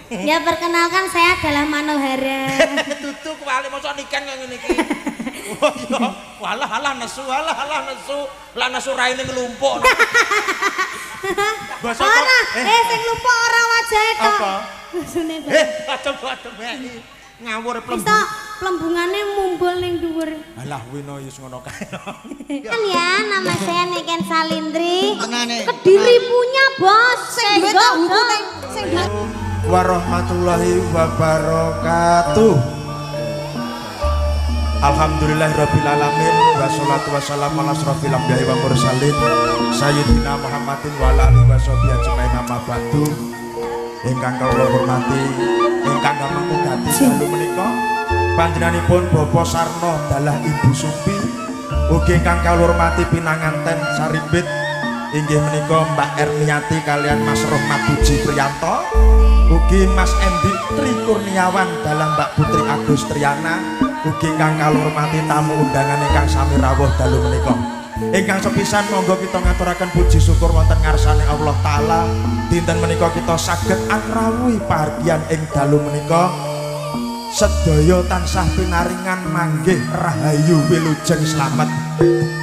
Ya perkenalkan saya adalah Manohara. Dudu kuali mosok niken kaya ngene iki. Oh iya, walah nesu. Lah nesu raine nglumpuk. Basa ora, sing lupa ora wajahe to. Apa? Basune. Adem iki. Ngawur Bisa plembungane mumbul ning dhuwur. Alah wino wis ngono kae. Kan ya, nama saya Niken Salindri. Tenane. Kediri punya bos. Sing duwe tak hukum sing duwe Warahmatullahi wabarakatuh. Alhamdulillahirabbil alamin wassalatu wassalamu ala asrofil anbiya'i wa mursalin sayyidina Muhammadin wa ala alihi washabihi ajmain amma ba'du. Ingkang kula hormati, ingkang mangkugati dalu menika panjenenganipun Bapak Sarno dalah Ibu Supi, ugi ingkang kula hormati pinanganten sarimbit inggih menika Mbak Erniati kalian Mas Rohmat Puji Priyanto, ugi Mas Endi Tri Kurniawan dalam Mbak Putri Agustriana, ugi ingkang kula hormati tamu undangan ingkang sami rawuh dalu menika. Ingkang sepisan monggo kita ngaturaken puji syukur wonten ngarsane Allah taala dinten menika kita saged angrawuhi pahargyan ing dalu menika sedaya tansah pinaringan manggih rahayu wilujeng slamet.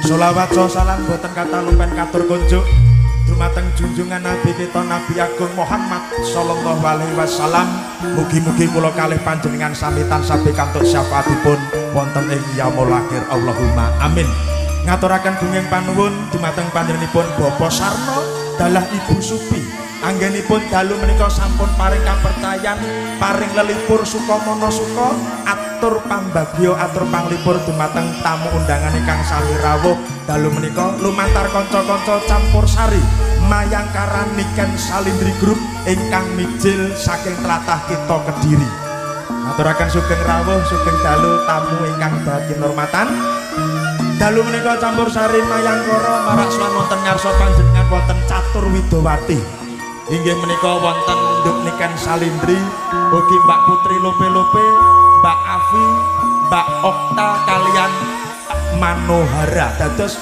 Sholawat salam boten kata lupen katur kunjuk dumateng junjungan Nabi kita Nabi Agung Muhammad sallallahu alaihi wasallam. Mugi-mugi kula kalih panjenengan sami tansah pikantuk syafaatipun wonten ing yaumul akhir. Allahumma amin. Ngaturaken gunging panuwun dumateng panjenenganipun Bapak Sarno dalah Ibu Supi. Anggenipun dalu menika sampun paring kapercayan, paring lelipur sukamana suka, atur pambagya, atur panglipur dumateng tamu undangan ingkang sami rawuh dalu menika lumantar kanca-kanca campur sari Mayangkara Niken Salindri Group ingkang mijil saking tlatah kita Kediri. Ngaturaken sugeng rawuh, sugeng dalu tamu ingkang dadi hormatan. Dalu menika campur sari Mayangkara marak swan wonten ngarsa panjenengan wonten Catur Widowati. Inggih menika wonten Nduk Niken Salindri, ugi Mbak Putri Lope-Lope, Mbak Afi, Mbak Okta kalian Manohara. Dados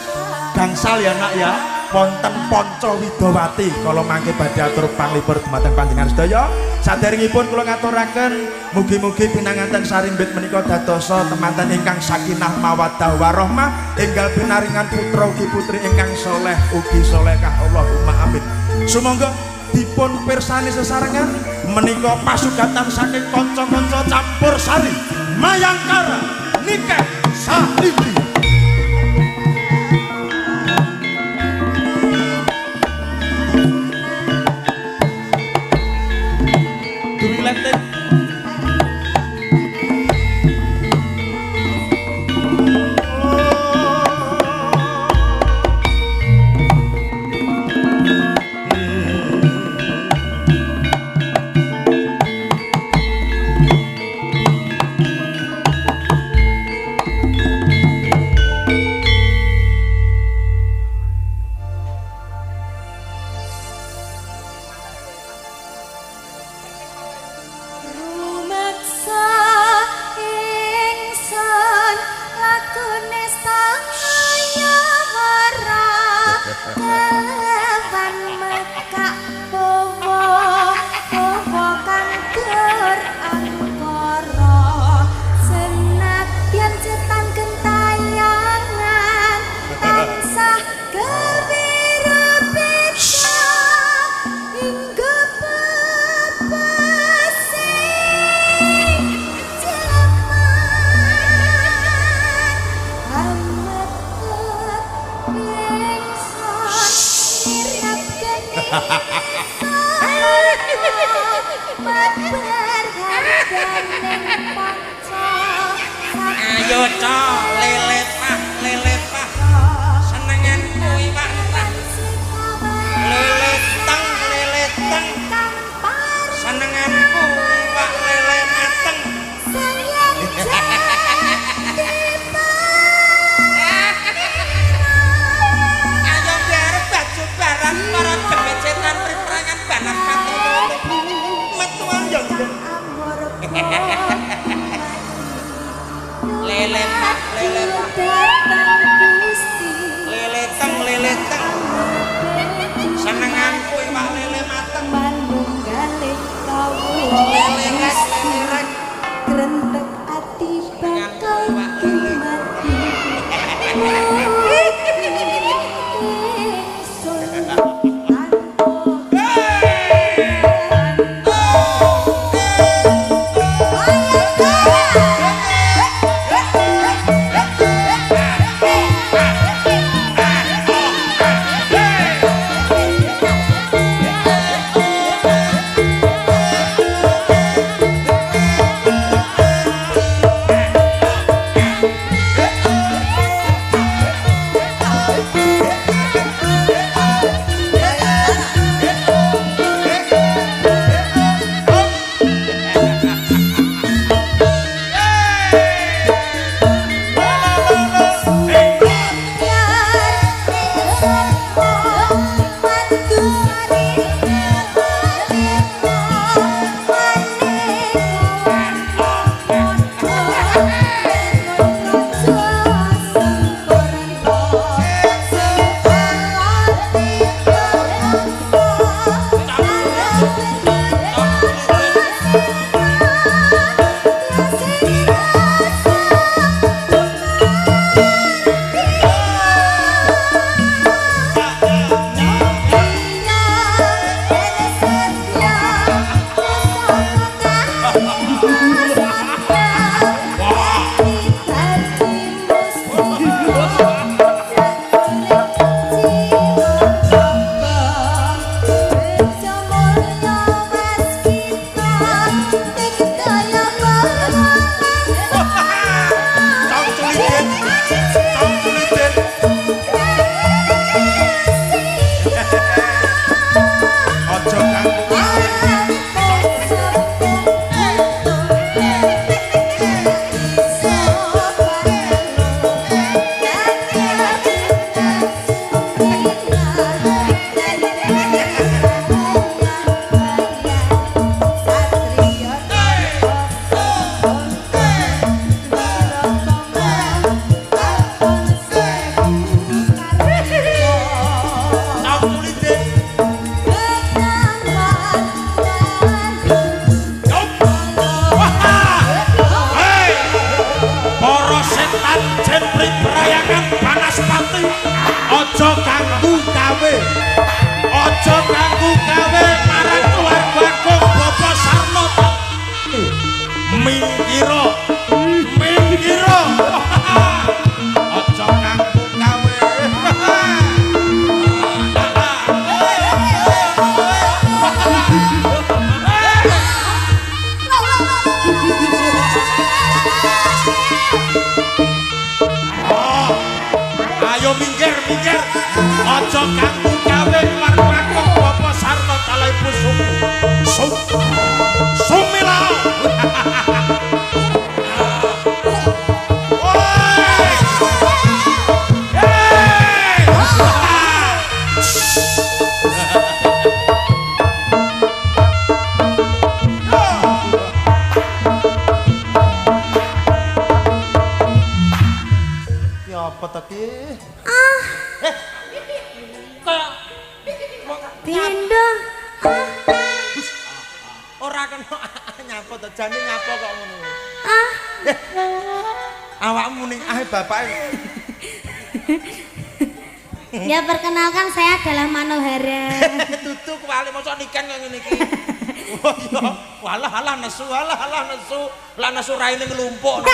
gangsal ya nak ya, wonten Ponco Widowati. Kala mangke badhe atur panglipur dumateng panjenengan sedaya. Saderengipun kula ngaturaken mugi-mugi pinanganten sarimbit menika dadosa temanten ingkang sakinah mawaddah warahmah, enggal pinaringan putra ugi putri ingkang saleh ugi salehah. Allahumma amin. Sumangga dipun pirsani sesarengan menika pasugatan saking kanca-kanca campur sari Mayangkara Niken Salindri. Ayo cok, lelet pah, senenganku iwak tah. Lelet teng, senenganku iwak lele mateng. Ayo biar baju barang para demecetan priperangan banas pantulu. Metuan yo. Leleteng senenganku iwak lele mateng. Mingkiro. Mingkiro. Aja nganggo gawe. Ayo minggir, minggir. Aja ganggu gawe warung Bapak Sarno kalih pusuku. Sumila. Ya apa to ki? Kayak Dindo. ora kena nyapa to jane nyapa kok ngono. Ah, Awakmu ning ae bapake. ya perkenalkan saya adalah Manohara. Dudu kuwali mosok niken kaya ngene iki. Oh iya, walah nesu. Lah nesu raine nglumpuk.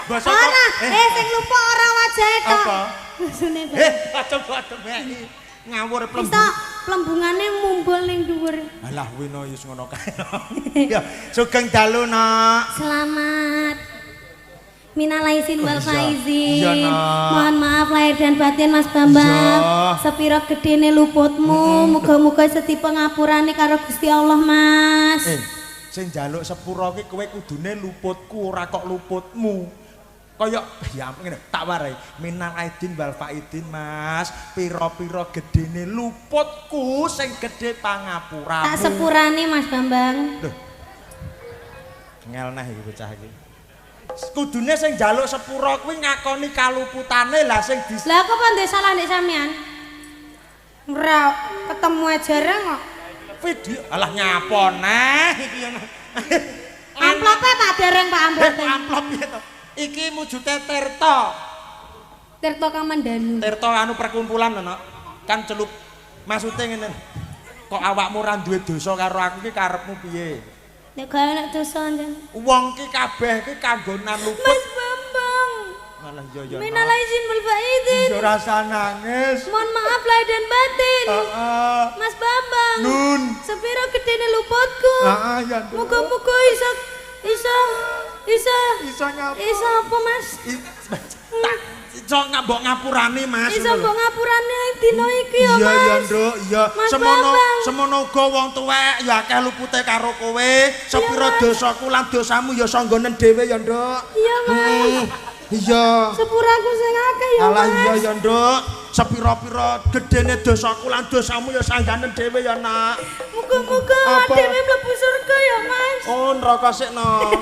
Basa Ora, sing lupa ora wajahe tok. Apa? Basune to. Coba temeki. Ngawur Bisa plembung. plembungane mumbul ning dhuwur. Alah wino wis ngono kae. Ya, sugeng dalu, Nak. Selamat minal aizin wal Iya, faizin. iya, Nak. Mohon maaf lahir dan batin Mas Bambang. Iya. Sepira gedene luputmu, muga-muga setipe ngapurane karo Gusti Allah, Mas. Sing njaluk sepura ki kowe kudune luputku ora kok luputmu. Kaya ya ngene tak warai minal aidin wal faidin Mas. Pira-pira gedene luputku sing gedhe pangapuramu. Tak sepurane Mas Bambang. Lho. Ngelneh iki bocah iki. Kudune sing njaluk sepura kuwi ngakoni kaluputane lah sing dis. Lah kok ndek salah ndek sampean? Ora ketemu ajare kok. Video alah nyapa neh iki ya. Amplope Pak dereng Pak amplope. Amplop piye to? Iki wujude Tirta. Tirta Kamandanu. Tirta anu perkumpulan lho, Nak. Kan celup. Maksude ngene. Kok awakmu ora duwe dosa karo aku ki karepmu piye? Nek gawe nek dosa njen. Wong ki kabeh ki kanggonan luput. Mas Bambang. Malah yo. Minal aizin wal faizin. Yo rasa nangis. Mohon maaf lahir dan batin. Heeh. Mas Bambang. Nun. Sepiro gedene luputku. Heeh ya. Muga-muga iso nyapa. iso apa Mas? Iso mbok ngapurani Mas. Iso mbok ngapurane dina iki ya Mas. Iya ya, Nduk, iya. Mas Semono Bambang. semono uga wong tuwek ya akeh lupute karo kowe. Sepira dosaku lan dosamu ya sanggonen dhewe ya, Nduk. Iya Mas. Iya. Sepuraku sing akeh ya Alah Mas. iya ya, Nduk. Sepira-pira gedene dosaku lan dosamu ya sanggonen dhewe ya, Nak. Muga-muga Apa? dhewe mlebu surga ya Mas. Oh, neraka sik no.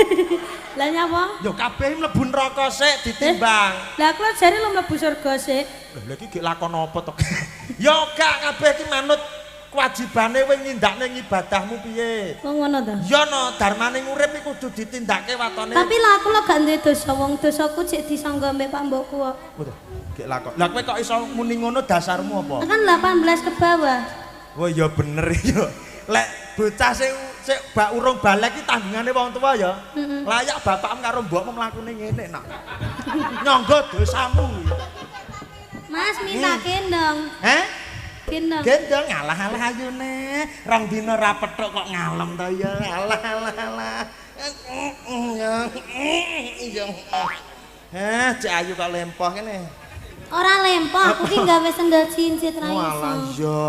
Lah nyapa? Ya kabeh mlebu neraka sik ditimbang. Lah aku jare lo mlebu surga sik. Lha iki gek lakon apa to? Ya gak kabeh iki manut kewajibane kowe nindakne ngibadahmu piye. Wong ngono ta? Ya no, darmane ngurip iku kudu ditindakake watone. Tapi lah aku lo gak duwe dosa wong dosaku cek disangga mbek Pak Mbokku kok. Waduh, gek lakon. Lah kowe kok iso muni ngono dasarmu apa? Kan 18 ke bawah. Oh iya bener ya. Lek bocah sing bak urung balik iki tanggungane wong tua ya. Layak bapakmu karo mbokmu mlakune ngene nak. Nyangga dosamu. Mas minta gendong. Heh? Gendong. Gendong alah-alah ayune. Rong dina ra pethuk kok ngalem to ya. Alah. Ya. Cek ayu kok lempoh kene. Ora lempoh, aku ki gawe sendal cincin ra Walah iso. iya.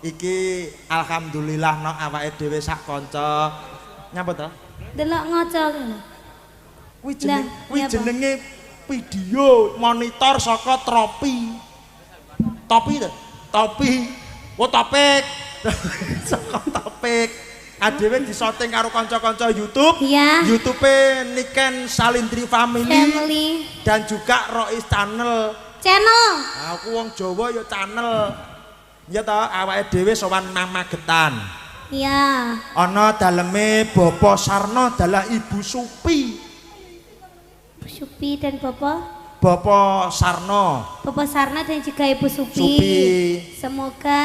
Iki alhamdulillah no awake dhewe sak kanca. Nyapa to? Delok ngaca kene. Kuwi iya, jenenge video monitor saka tropi. Topi to? Topi. Oh topik. Saka topik. Adewe disoting karo kanca-kanca YouTube. Iya. YouTube-e Niken Salindri Family. Dan juga Rois Channel. Aku wong Jawa ya channel. Ya ta awake dhewe sowan Mama Getan. Iya. Ana daleme Bapak Sarno adalah Ibu Supi. Supi dan Bapak. Bapak Sarno, Bapak Sarna dan juga Ibu Supi. Supi. Semoga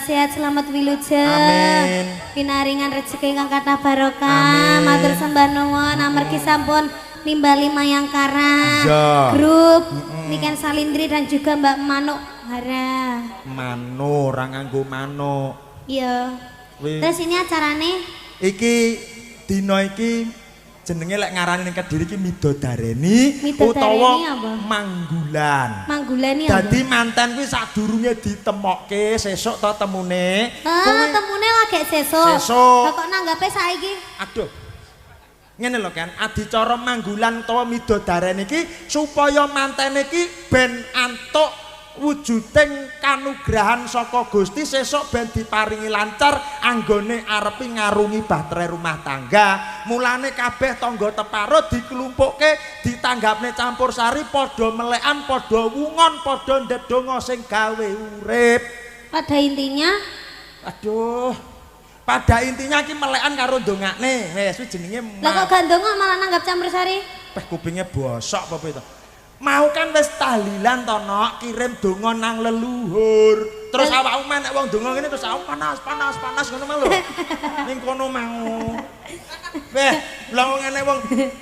sehat selamat wilujeng. Amin. Pinaringan rezeki ingkang kathah barokah. Amin. Matur sembah nuwun amargi sampun nimbali Mayangkara. Iya. Grup Niken Salindri dan juga Mbak Manuk Hara. Mano, ora nganggo mano. Iya. Wih. Terus ini acarane Iki dina iki jenenge lek ngarani ning Kediri iki Midodareni Midodareni utawa apa? Manggulan. Manggulani apa? Dadi manten kuwi sadurunge ditemokke sesuk to temune. Temune lagi sesuk. Sesuk. Lah kok nanggape saiki? Aduh. Ngene lho kan, adicara Manggulan utawa Midodareni iki supaya mantene iki ben antuk wujuding kanugrahan saka Gusti sesuk ben diparingi lancar anggone arepi ngarungi bahtera rumah tangga. Mulane kabeh tangga teparo dikelumpukke ditanggapne campur sari padha melekan padha wungon padha ndedonga sing gawe urip. Pada intinya Pada intinya ki melekan karo ndongakne. Wis kuwi jenenge lah kok gandonga malah nanggap campur sari? peh kupinge bosok apa itu. Mau kan wis tahlilan to nok, kirim donga nang leluhur. Terus awakmu men nek wong donga ngene terus awak panas ngono mah lho. Ning kono mau. Weh, lha ngene wong.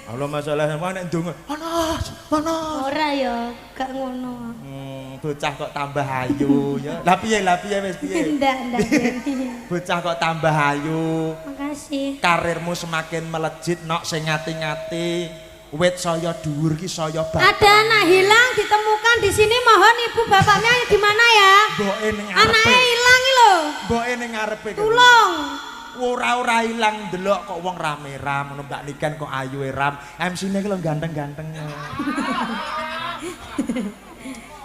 Allah masalah sama nek donga. Panas. Ora ya, gak ngono. Bocah kok tambah ayu ya. Lah piye wis piye? Ndak. Bocah kok tambah ayu. Makasih. Karirmu semakin melejit nok sing ngati-ngati. Wit saya dhuwur ki saya bapak. Ada anak hilang ditemukan di sini, mohon ibu bapaknya di mana ya? Mboke ning ngarepe. Anaknya hilang iki lho. Mboke ning ngarepe. Tolong. Ora ilang ndelok kok wong rame ram ngono Mbak Niken kok ayu ram. MC-ne ki lho ganteng-ganteng.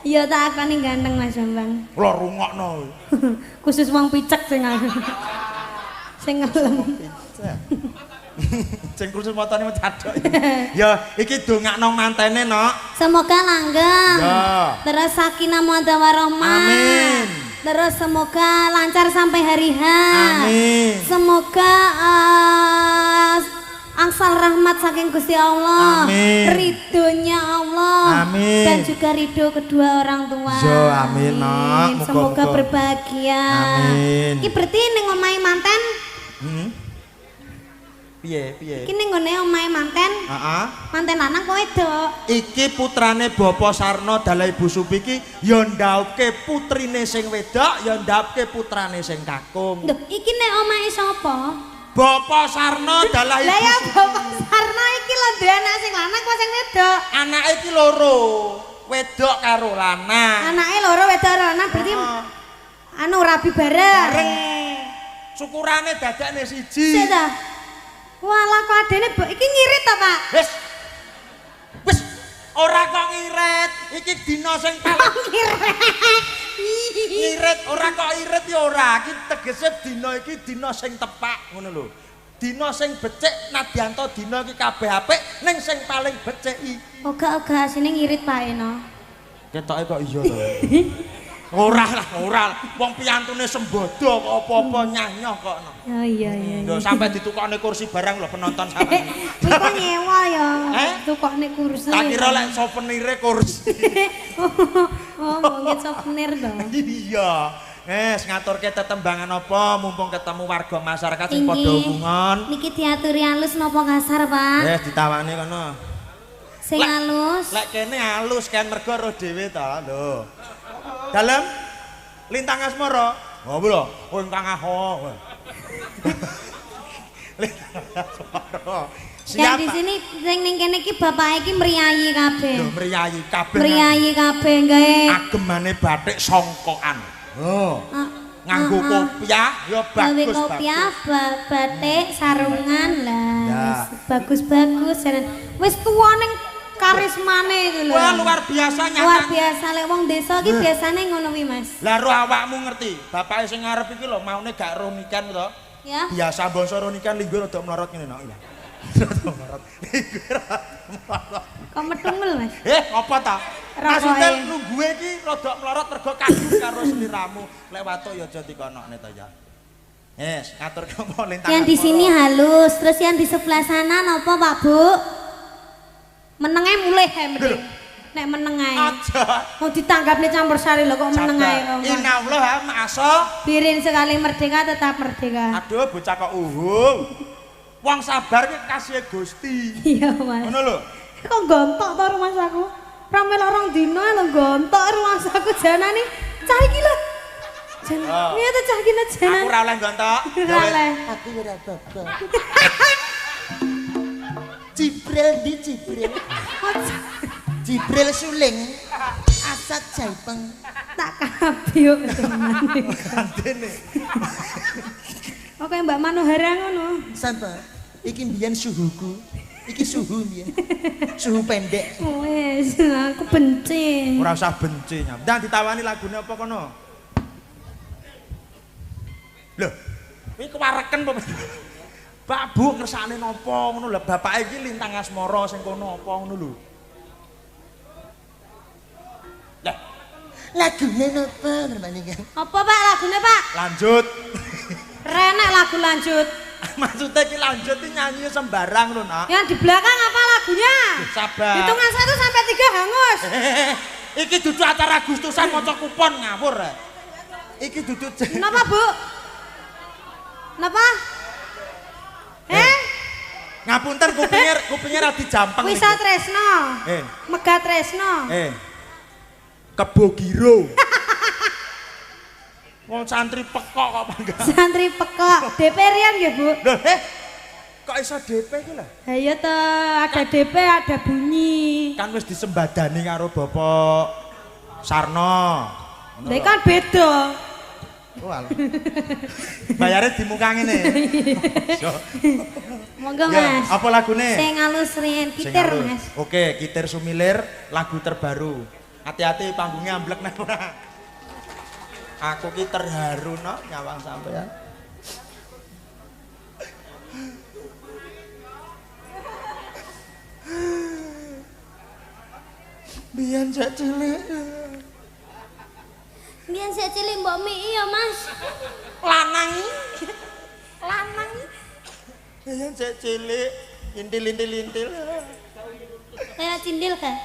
Iya tak akani ganteng Mas Bambang. Lho rungokno. Khusus wong picek sing sing ngelem. Sing khusus motone cadok. Ya, iki dongakno mantene, Nok. Semoga langgeng. Ya. Terus sakinah mawaddah warahmah. Amin. Terus semoga lancar sampai hari H. Amin. Semoga angsal rahmat saking Gusti Allah. Amin. Ridhonya Allah. Amin. Dan juga ridho kedua orang tua. Yo, amin, Nok. Semoga Muga-muga. berbahagia. Amin. Iki berarti ning omahe manten. Piye? Iki ning gone omahe manten. Heeh. Manten lanang kok wedok. Iki putrane Bapak Sarno dalah Ibu Supi iki ya ndhauke putrine sing wedok, ya ndhauke putrane sing kakung. Lho, iki nek omahe sapa? Bapak Sarno dalah Ibu Lah ya Supi. Bapak Sarna iki lho duwe anak sing lanang apa sing wedok? Anake iki loro, wedok karo lanang. Anake loro wedok karo lanang berarti anu rabi bareng. Bareng. Syukurane dadakne siji. Sik ta. Walah kok adene iki ngirit ta, Pak? Wis ora kok ngirit. Iki dina sing paling ngirit, ora kok irit ya ora. Iki tegese dina iki dina sing tepak ngono lho. Dina sing becik nadyanto dina iki kabeh apik ning sing paling beciki. Oga asine ngirit Pak Eno. Ketoke kok iya to. Ora. Wong piyantune sembodo kok apa-apa nyanyoh kok. Oh iya. Lho sampe ditukokne kursi barang lho penonton sampe. Kuwi kok nyewa ya. Tukokne kursi. Tak kira lek souvenire kursi. Oh, mungkin souvenir to. Iya. Ngaturke tetembangan apa mumpung ketemu warga masyarakat sing padha hubungan. Niki diaturi halus napa kasar, Pak? Ditawani kono. Sing halus. Lek kene halus kan mergo roh dhewe ta lho. Dalem lintang asmara. Oh lho, lintang aho. Ya di sini sing ning kene iki bapake iki mriyayi kabeh. Lho mriyayi kabeh. Mriyayi kabeh gawe agemane batik songkokan. Oh. Nganggo kopiah ya gawe bagus. kopiah, batik, sarungan lah. Ya. Bagus-bagus. Wis tuwa ning karismane iku lho. Wah luar biasa nyata. Luar biasa lek wong desa iki biasane ngono kuwi, Mas. Lah roh awakmu ngerti, bapake sing ngarep iki lho maune gak roh nikan to. Ya. Biasa basa roh nikan linggo rada mlorot ngene nok. Rada mlorot. Kok medungel, Mas? Apa ta? Maksudnya nungguwe iki rada mlorot mergo kagum karo sliramu. Lek watuk ya aja dikonokne to ya. Ngatur kono lintang. Yang di sini halus, terus yang di sebelah sana napa, Pak Bu? Menenge mulih mending. nek meneng ae. Aja. Mau ditanggapne campur sari lho kok meneng ae. Inallah ha masa. Birin sekali merdeka tetap merdeka. Aduh bocah kok uhung. Wong sabar ki kasih Gusti. Iya, Mas. Ngono lho. Kok gontok to rumah saku? Ramel orang dino lho gontok rumah saku janane. Cah iki lho. Jangan. Iya tuh cah gini jangan. Aku ora oleh gontok. Ora oleh. Aku ora apa-apa. Jibril di Jibril. Jibril suling. Asat jaipeng. Tak kabyuk tenan. Gantene. Oke Mbak Manohara ngono. Sapa? Iki mbiyen suhuku. Iki suhu mbiyen. Suhu pendek. Wes, aku benci. Ora usah benci nyam. Ndang ditawani lagune apa kono? Lho, iki kewareken apa? Pak Bu ngersakne napa ngono lho, bapake iki lintang asmara sing kono apa ngono lho. Lah, Lagune napa ngermane kan? Apa Pak lagune Pak? lanjut. Renek lagu lanjut. Maksudnya iki lanjut iki nyanyi sembarang lho, Nak. Yang di belakang apa lagunya? Sabar. Hitungan 1 sampai 3 hangus. Iki dudu acara Agustusan maca kupon ngawur. Iki dudu Kenapa Bu? Kenapa? ngapunten kupingnya ra dijampeng. Wisa Tresno. Mega Tresno. Kebo Giro. Wong santri pekok kok panggah. Santri pekok. DP rian nggih Bu? Loh, kok iso DP iki lho? Ha iya toh, ada DP, ada bunyi. Kan wis disembadani karo Bapak Sarno. Lah kan beda. Oh alah. Bayare di muka ngene. Monggo Ya, Mas. apa lagune? Sing halus riyen Sing kitir halus. Mas. Oke, Kitir Sumilir lagu terbaru. Hati-hati panggungnya amblek nek ora. Aku ki terharu no nyawang sampean. Biyen cek cilik. Biyen sik cilik mbok mi ya Mas. Lanang. Lanang. Biyen cek cilik, intil-intil-intil. Kayak cindil kan?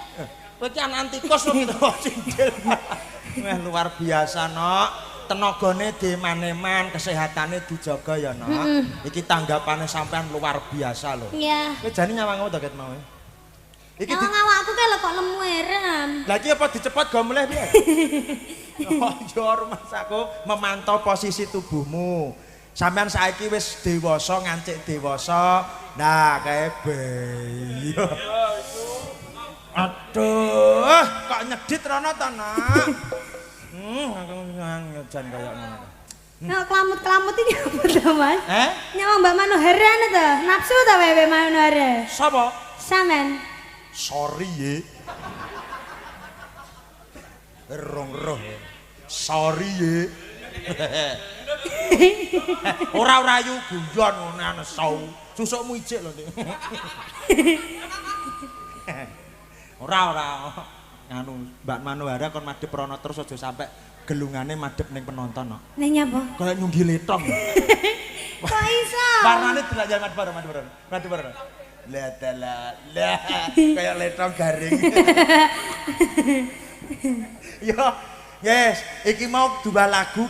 Kowe ki anak antikos lho gitu cindil. Wah luar biasa, Nok. Tenagane diman-eman, kesehatane dijaga ya, Nok. Iki tanggapane sampean luar biasa lho. Iya. Kowe jane nyawang to ket mau. Iki Nyawang awakku kae lho kok lemu erem. Lah iki apa dicepot go mulih piye? Oh, yo rumah saku memantau posisi tubuhmu. Sampean saiki wis dewasa ngancik dewasa. Nah, kae bayi. Aduh, kok nyedit rono to, Nak? Ngejan kaya ngono. Nah, kelamut-kelamut ini apa to, Mas? Nyawang Mbak Manohara anu to. Nafsu to wewe Manohara? Sapa? Sampean. Sorry ye. Roh. Sorry ye. Ora rayu guyon ngono ana sau. Susukmu ijik lho, Dik. Ora. Anu Mbak Manohara kon madhep rono terus aja sampe gelungane madhep ning penonton no. Ning nyapa? Kayak nyunggi letong. Kok iso? Warnane delajal madhep. Lah. Kayak letong garing. Yo, yes, iki mau dua lagu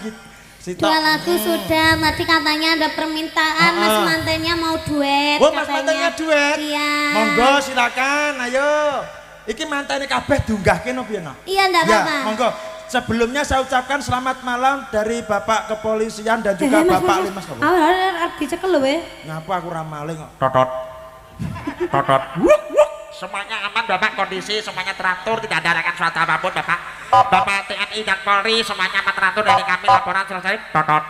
Sita. Dua lagu sudah, tadi katanya ada permintaan Mas mantennya mau duet. Oh, Mas mantennya duet? Iya. Monggo silakan, ayo. Iki mantene kabeh diunggahke no piye no? Iya, ndak apa-apa. Monggo. Sebelumnya saya ucapkan selamat malam dari Bapak Kepolisian dan juga Bapak Limas. Arep dicekel lho we. Ngapa aku ra maling kok? Totot. Semuanya aman Bapak, kondisi semuanya teratur, tidak ada rekan suatu apapun Bapak. Bapak TNI dan Polri semuanya aman teratur, dari kami laporan selesai. Totot.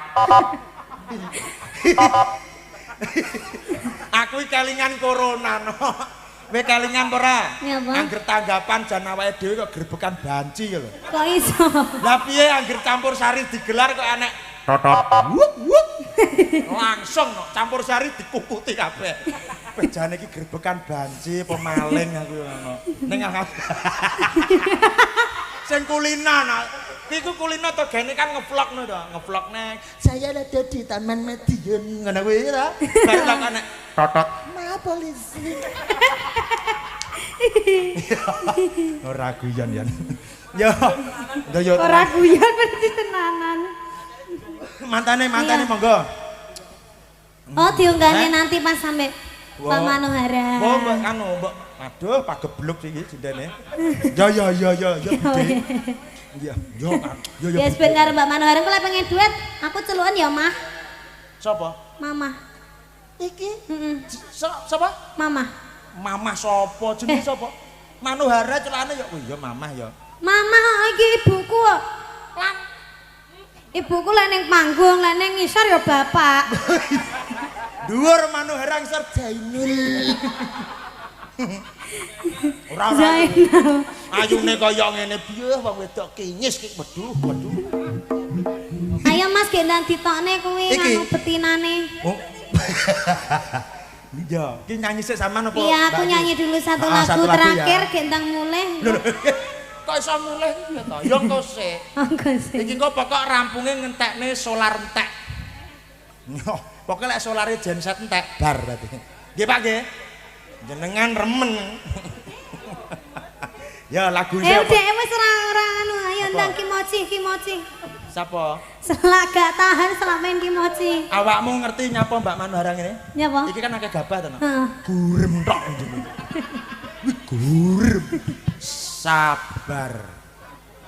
Aku kelingan corona no. Kowe kelingan ora? Ya, Bang. Angger tanggapan jan awake dhewe kok gerbekan banci lho. Kok iso? Lah piye angger campur sari digelar kok enek Totot. langsung no, campur sari dikukuti kabeh. Bejane iki gerbekan banci pemaling aku ngono. Ning sing kulina no. Iku kulina to gene kan ngevlogno to, ngevlogne. Saya ada di Taman Medion. Ngono kuwi ta. Baru kok enek Totot. Ma polisi. Ora guyon ya. Yo. Ora guyon berarti tenanan. Mantane Iya. monggo. Oh, diunggahnya nanti pas sampai Pak Manohara. Oh, mbok anu, mbok. Aduh, pagebluk iki jendene. Yo. Iya, yo. Ya ben karo Mbak Manohara kok lek pengen duet, aku celukan ya, Mah. Sapa? Mama. Iki. Heeh. Sapa? Mama. Mamah sapa? Jenenge sapa? Manohara celane ya. Oh iya, mamah ya. Mama iki ibuku kok. Lan ibuku lek ning panggung, lek ning ngisor ya bapak. Dhuwur Manohara ngisor Jainul. Ora. Zainal. Ayune kaya ngene piye wong wedok kinyis ki. Waduh. Ayo Mas gendang ditokne kuwi Iki. nganu betinane. Oh. Iya, ki nyanyi sik sampean apa? Iya, aku Mbak Yu? nyanyi dulu satu Ah, lagu ya. terakhir gendang mulai. Lho, kok iso mulih iki ya to? Ya engko sik. Enggak sih. Iki kok pokok rampunge ngentekne solar entek. Yo, pokoke lek solare genset entek bar berarti. Nggih Pak nggih. Jenengan remen. Ya lagu Dek apa? wis ora anu ayo Apa? ndang kimochi. Sapa? Selak gak tahan selak main kimochi. Awakmu ngerti nyapa Mbak Manohara ngene? Nyapa? Iki kan akeh gabah to, no? Heeh. Gurem tok jenenge. Wih, gurem.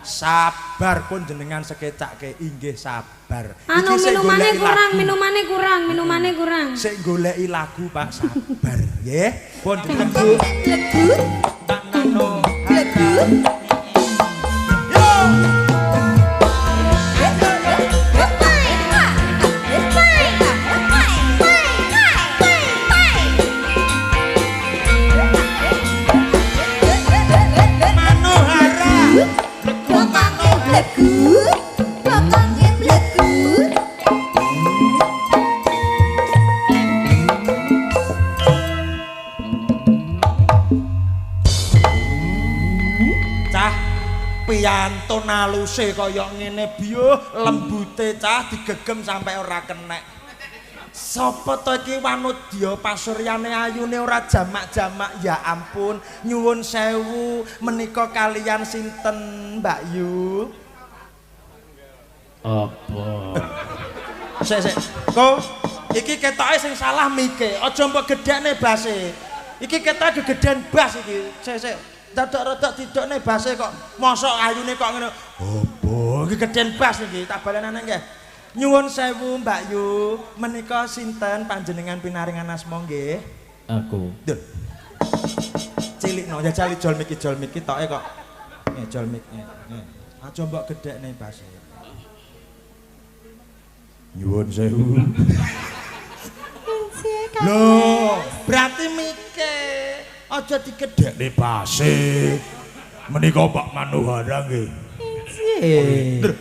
Sabar pun jenengan sekecake inggih sabar. Anu Iki sing goleki lagu. minumane kurang. Sik goleki lagu Pak sabar nggih. Pun jenengan Bu. Mbak Nano. Piantun aluse kaya ngene biyo lembute cah digegem sampai ora kenek. Sapa to iki Wanudya pasuryane ayune ora jamak-jamak ya ampun nyuwun sewu menika kalian sinten Mbak Yu? Apa? Sik. Ko iki ketoke sing salah mike, aja mbok gedhekne base. Iki ketoke gegedhen bas iki. Sik. Dadak-dadak didokne base kok mosok ayune kok ngene. Opo iki gedhen bas iki tak balenane nggih. Nyuwun sewu Mbak Yu, menika sinten panjenengan pinaringan asma nggih? Aku. Duh. Cilikno ya jali jol miki toke kok. Nggih jol mik. Nggih. Aja mbok gedhekne base. Nyuwun sewu. Loh, berarti mike aja digedhekne base. Menika Pak Manohara nggih. Nggih.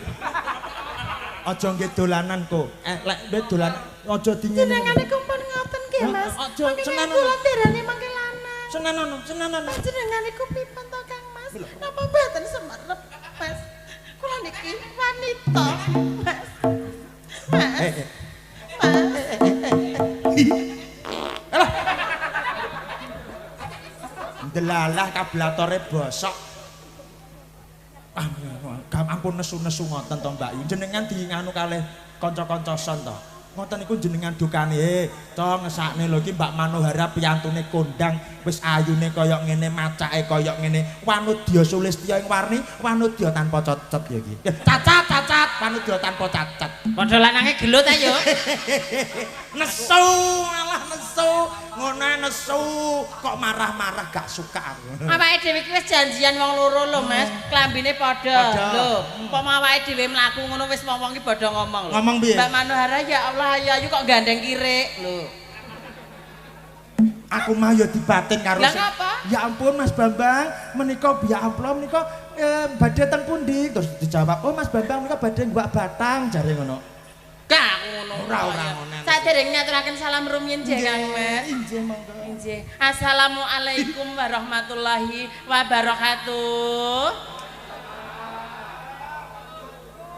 Aja nggih dolanan kok. Lek dolan aja dingin. Jenengane kumpul ngoten nggih Mas. Aja senan. Kula nderane mangke lanang. Senan. Jenengane ku pipun to Kang Mas? Napa mboten semerep Mas? Kula niki wanita Mas. Alah. Delalah kablatore bosok. Ampun nesu-nesu ngoten to Mbak Yu. Jenengan diinganu kalih kanca-kanca son to. Ngoten niku jenengan dukane. To ngesakne lho iki Mbak Manohara piyantune kondang wis ayune kaya ngene, macake kaya ngene. Wanudya Sulistya ing warni, wanudya tanpa cocot ya iki. Cacat, wanudya tanpa cacat. Padha lanange gelut ayo. Nesu, malah nesu. Ngono nesu kok marah-marah gak suka aku. Awake dhewe iki wis janjian wong loro lho, Mas. Klambine padha. Lho, umpama awake dhewe mlaku ngono wis ngomong iki padha ngomong lho. Ngomong piye? Mbak Manohara ya Allah ayu kok gandeng kirik lho. Aku mah ya dibatin karo Lah ngapa? Ya ampun Mas Bambang, menika biya amplo menika badhe ten pundi? Terus dijawab, "Oh Mas Bambang menika badhe Mbak Batang," jare ngono. Gak ngono. Ora ngono. Sadereng nyaturaken salam rumiyin nggih Kang Mas. Inggih monggo. Nggih. Assalamualaikum warahmatullahi wabarakatuh.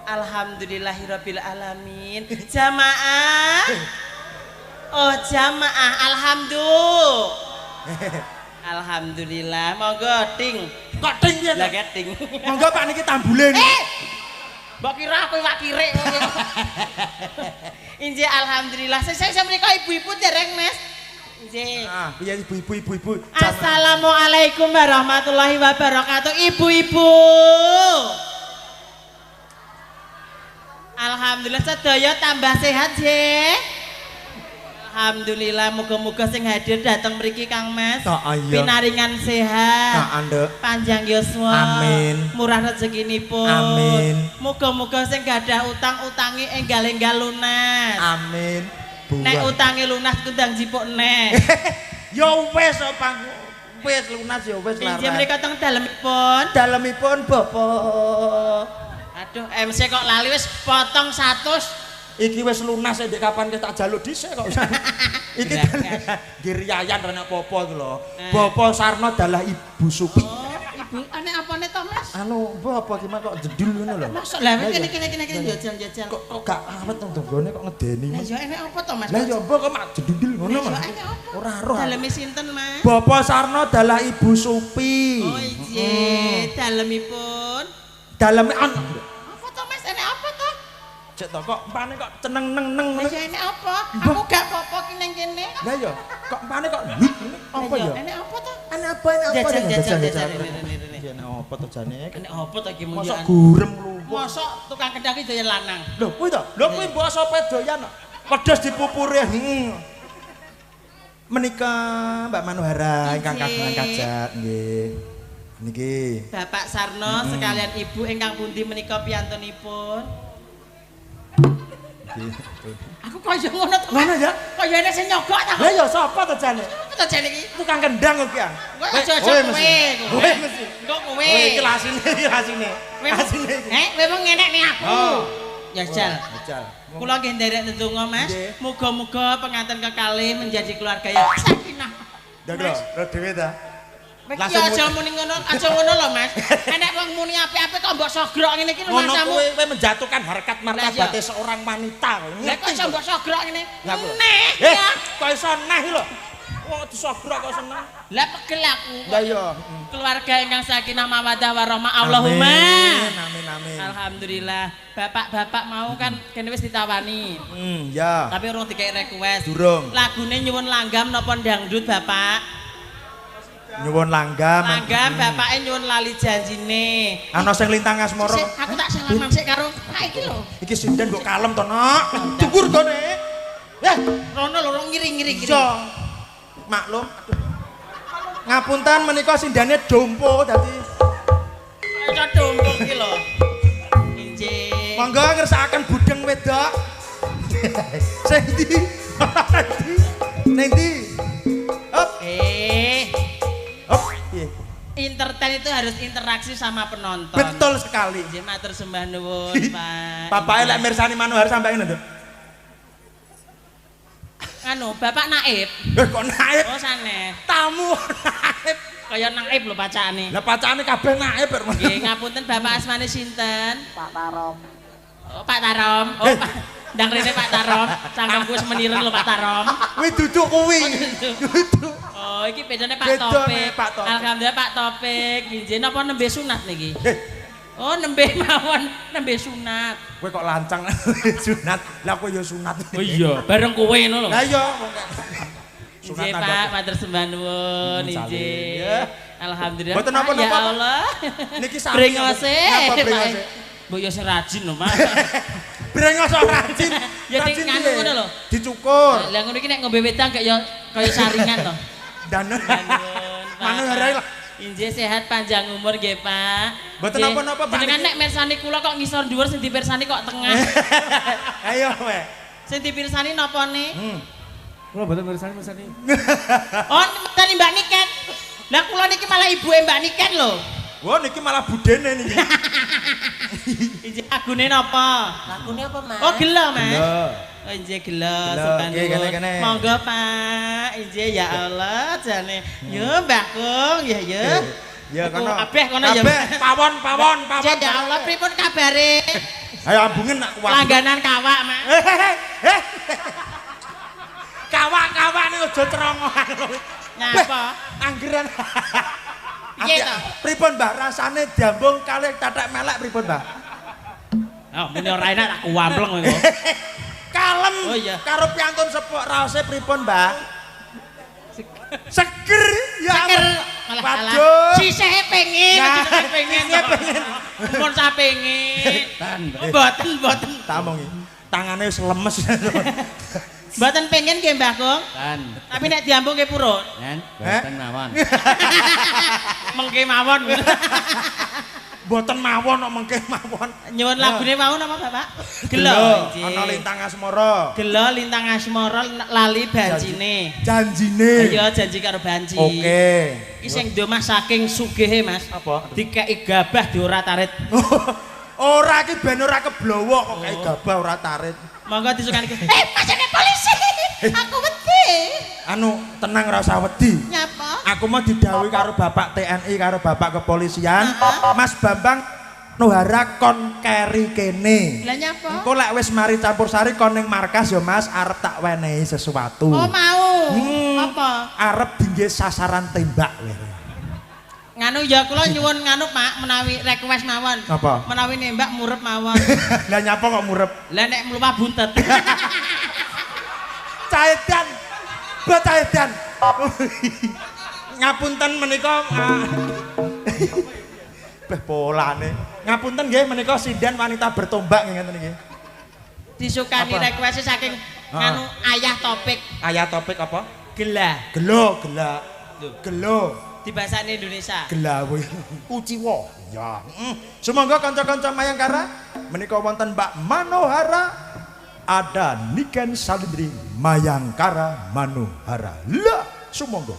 Alhamdulillahirabbil alamin. Jamaah. Oh, jamaah. Alhamdulillah. Alhamdulillah, monggo ting. Kok ting ya? Lah keting. Monggo Pak niki tambule niki. Mbok kira aku iwak kirik. Injih alhamdulillah. Saya mriko ibu-ibu dereng, Mas. Injih. Ah, piye ibu-ibu. Assalamualaikum warahmatullahi wabarakatuh. Ibu-ibu. Alhamdulillah sedaya tambah sehat, nggih. Alhamdulillah, muga-muga sing hadir datang mriki Kang Mas. Pinaringan sehat. Panjang yuswa. Amin. Murah rezekinipun. Amin. Muga-muga sing gadah utang-utangi enggal-enggal lunas. Amin. Nek utange lunas kundang jipuk neh. Ya wis Pak. Wis lunas ya wis laras. Injih mriko teng dalemipun. Dalemipun Bapak. Aduh, MC kok lali wis potong 100. Iki wis lunas ndek kapan tak jaluk dhisik kok. Iki giriayan rene apa-apa iki lho. Bapak Sarno adalah Ibu Supi. Oh, Ibu, ane apane to, Mas? Anu, apa gimana kok jedul ngono lho. Masuk lah kene jajal. Kok gak awet nang donggone kok ngedeni. Lah ya enek apa to, Mas? Lah ya mbok kok mak jedul ngono Mas. Ora roh. Daleme sinten, Mas? Bapak Sarno adalah Ibu Supi. Oh iya, dalemipun. Daleme Apa to, Mas? Enek apa to? Cek to kok empane kok ceneng-neng ngono. Lah ya enek apa? Aku gak apa-apa ki nang kene. Lah ya, kok empane kok apa ya? Enek apa to? Enek apa? Jajal. Enek apa to jane? Enek apa to ki mun Mosok gurem lu. Mosok tukang kendang ki doyan lanang. Lho kuwi to. Lho kuwi mbok sope doyan kok. Pedes dipupuri. Menika Mbak Manuhara ingkang kagungan kajat nggih. Niki. Bapak Sarno sekalian Ibu ingkang pundi menika piyantunipun? Aku kaya ngono to. Ngono ya? Kaya enek sing nyogok ta. Lah ya sapa to jane? Apa to jane iki? Tukang kendang kok ki. Kowe aja kowe. Kowe mesti. Engko kowe. Kowe iki lasine iki lasine. Lasine iki. Kowe mung ngenek ning aku. Oh. Ya jal. Jal. Kula nggih nderek ndedonga, Mas. Nggih. Muga-muga pengantin kekalih menjadi keluarga yang sakinah. Ndak lho dhewe ta. Langsung aja muni ngono, lho, Mas. Enek wong muni apik-apik kok mbok sogrok ngene iki lho Mas. Ngono kowe menjatuhkan harkat martabat seorang wanita. Lah kok iso mbok sogrok ngene? Neh ya. Kok iso neh lho. Wong disogrok kok seneng. Lah pegel aku. Lah iya. Keluarga ingkang sakinah mawaddah warahmah Allahumma. Amin. Alhamdulillah. Bapak-bapak mau kan kene wis ditawani. Ya. Tapi urung dikek request. Durung. Lagune nyuwun langgam napa dangdut, Bapak? Nyuwun langgam. Langgam bapake nyuwun lali janjine. Ana sing lintang asmara. Aku tak salaman sik karo Pak iki lho. Iki sinden kok kalem to, Nok. Cukur gone. Rono lho ngiri-ngiri. Iya. Maklum. Ngapunten menika sindane dompo dadi. Aja dompo iki lho. Injih. Monggo ngersakaken budeng wedok. Sing ndi? Ning ndi? Hop. Hop. Entertain itu harus interaksi sama penonton. Betul sekali. Injih matur sembah nuwun, Pak. Bapake lek mirsani Manuhar sampai ngene to. Anu, Bapak Naib. Kok naib? Oh, sanes. Tamu naib. Kaya naib lho pacane. Lah pacane kabeh naib. Nggih, ngapunten Bapak asmane sinten? Pak Tarom. Oh, Pak Tarom. Oh, ndang rene Pak Tarom. Cangkemku wis meniren lho Pak Tarom. Kuwi duduk kuwi. Duduk. Oh, iki bedane Pak Topik. Alhamdulillah Pak Topik. Nggih, napa nembe sunat niki? Oh, nembe mawon, nembe sunat. Kowe kok lancang sunat. Lah kowe ya sunat. Oh iya, bareng kowe ngono lho. Lah iya. Injih Pak, matur sembah nuwun, injih. Alhamdulillah. Mboten napa-napa, ya Allah. Niki sami. Brengose. Napa brengose? Mbok yo sing rajin lho, Pak. Brengos rajin. Ya ting nganu ngono lho. Dicukur. Lah ngono iki nek ngombe wedang gak ya kaya saringan to. Dan Manuhara Injih sehat panjang umur nggih, Pak. Mboten napa-napa, Pak. Jenengan nek mirsani kula kok ngisor dhuwur sing dipirsani kok tengah. Ayo, we. Sing dipirsani napane? Kula mboten mirsani. Oh, tani Mbak Niken. Lah kula niki malah ibuke Mbak Niken lho. Wah, niki malah budene niki. Injih lagune napa? Lagune apa, Mas? Oh, gelo, Mas. Gelo. Oh, injih gelo, Gelo, nggih, kene-kene. Monggo, Pak. Injih ya Allah, jane. Yo, Mbah Kung, ya. Ya kono. Kabeh kono ya. Kabeh pawon. Ya Allah, pripun kabare? Ayo ambungen nak kuat. Langganan kawak, Mas. Kawak-kawak ini aja cerongohan. Nyapa? Anggeran. Piye to? Pripun Mbah rasane diambung kalih tatak melek pripun Mbah? Oh, muni ora enak tak kuampleng kowe. Kalem. Oh iya. Karo piantun sepuk raose pripun Mbah? Seger ya. Seger. Waduh. Sisih pengen, Nah, sisih pengen. sisih pengen. Mun sapengin. Mboten. Tak omongi. Tangane wis lemes. Mboten pengen nggih Mbah Kong. Kan. Tapi nek diambung nggih purun. Kan. Boten mawon. Mengke mawon. Mboten mawon kok mengke mawon. Nyuwun lagune mau napa Bapak? Gelo. Gelo. Ana lintang asmara. Gelo lintang asmara lali banjine. Janjine. Iya janji karo banji. Oke. Iki sing domah saking sugihe Mas. Apa? Dikeki gabah diorat-arit. Ora iki ben ora keblowo kok kayak gabah ora tarit. Monggo disukani. Pasane polisi. Aku wedi. Anu tenang ora usah wedi. Nyapa? Aku mau didhawuhi karo Bapak TNI karo Bapak Kepolisian, Mas Bambang Nuhara kon keri kene. Lah nyapa? Engko lek wis mari campur sari kon ning markas ya Mas arep tak wenehi sesuatu. Oh mau. Apa? Arep dinggih sasaran tembak. Nganu ya kula nyuwun nganu Pak menawi request mawon. Apa? Menawi nembak murep mawon. Lah nyapa kok murep? Lah nek mlumpah buntet. Caedan. Bacaedan. Ngapunten menika beh polane. Ngapunten nggih menika sinden wanita bertombak nggih ngeten iki. Disukani Apa? request saking nganu ayah topik Ayah topik apa? gelah. Gelo, gelak. Gelo. Di bahasa Indonesia. Gelawe. Kuciwa. Ya. Semoga kanca-kanca Mayangkara menika wonten Mbak Manohara ada Niken Salindri Mayangkara Manohara. Lah, sumangga.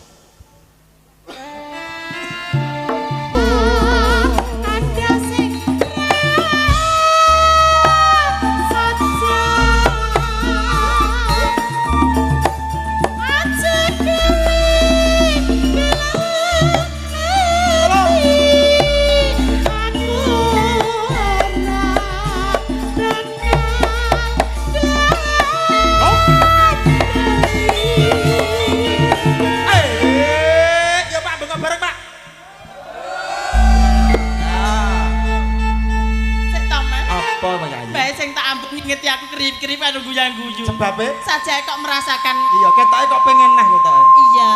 Ngeti aku kerip-kerip anu guyang-guyu. Sebabe? Saja kok merasakan. Iya, ketoke kok pengen neh ketoke. Iya.